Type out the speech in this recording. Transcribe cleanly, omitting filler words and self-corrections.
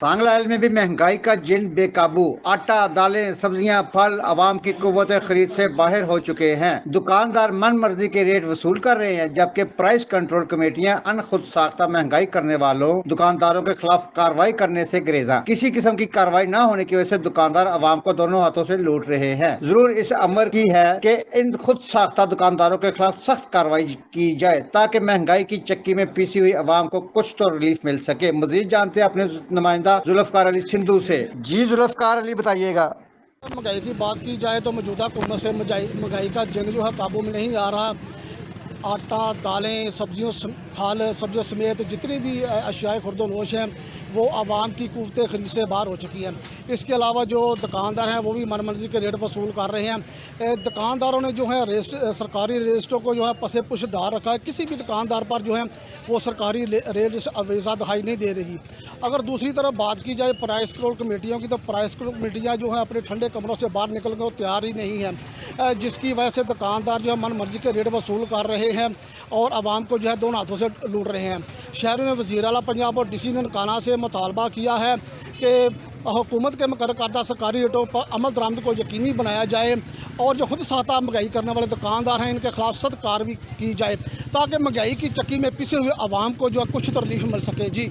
سانگلائل میں بھی مہنگائی کا جن بے قابو، آٹا، دالیں، سبزیاں، پھل عوام کی قوت خرید سے باہر ہو چکے ہیں۔ دکاندار من مرضی کے ریٹ وصول کر رہے ہیں، جبکہ پرائس کنٹرول کمیٹیاں ان خود ساختہ مہنگائی کرنے والوں دکانداروں کے خلاف کارروائی کرنے سے گریزاں۔ کسی قسم کی کارروائی نہ ہونے کی وجہ سے دکاندار عوام کو دونوں ہاتھوں سے لوٹ رہے ہیں۔ ضرور اس امر کی ہے کہ ان خود ساختہ دکانداروں کے خلاف سخت کارروائی کی جائے تاکہ مہنگائی کی چکی میں پیسی ہوئی عوام کو کچھ تو ریلیف مل سکے۔ مزید جانتے ہیں اپنے نمائندہ ذوالفقار علی سندھو سے۔ جی ذوالفقار علی، بتائیے گا۔ مہنگائی کی بات کی جائے تو موجودہ حکومت سے مہنگائی کا جنگ جو ہے قابو میں نہیں آ رہا۔ آٹا، دالیں، سبزیوں سمیت جتنی بھی اشیاء خرد و نوش ہیں وہ عوام کی قوت خرید سے باہر ہو چکی ہیں۔ اس کے علاوہ جو دکاندار ہیں وہ بھی من مرضی کے ریٹ وصول کر رہے ہیں۔ دکانداروں نے جو ہے سرکاری ریسٹوں کو جو ہے پس پش ڈال رکھا ہے۔ کسی بھی دکاندار پر جو ہے وہ سرکاری ریٹ اویزہ دکھائی نہیں دے رہی۔ اگر دوسری طرف بات کی جائے پرائس کنٹرول کمیٹیوں کی، تو پرائس کنٹرول کمیٹیاں جو ہیں اپنے ٹھنڈے کمروں سے باہر نکلنے کو تیار ہی نہیں ہیں، جس کی وجہ سے دکاندار جو ہے من مرضی کے ریٹ وصول کر رہے ہیں اور عوام کو جو ہے دونوں ہاتھوں سے لوٹ رہے ہیں۔ شہریوں نے وزیر اعلیٰ پنجاب اور ڈی سی ننکانہ سے مطالبہ کیا ہے کہ حکومت کے مقرر کردہ سرکاری ریٹوں پر عمل درآمد کو یقینی بنایا جائے اور جو خود ساختہ مہنگائی کرنے والے دکاندار ہیں ان کے خلاف سخت کارروائی کی جائے تاکہ مہنگائی کی چکی میں پسے ہوئے عوام کو جو ہے کچھ تو ریلیف مل سکے۔ جی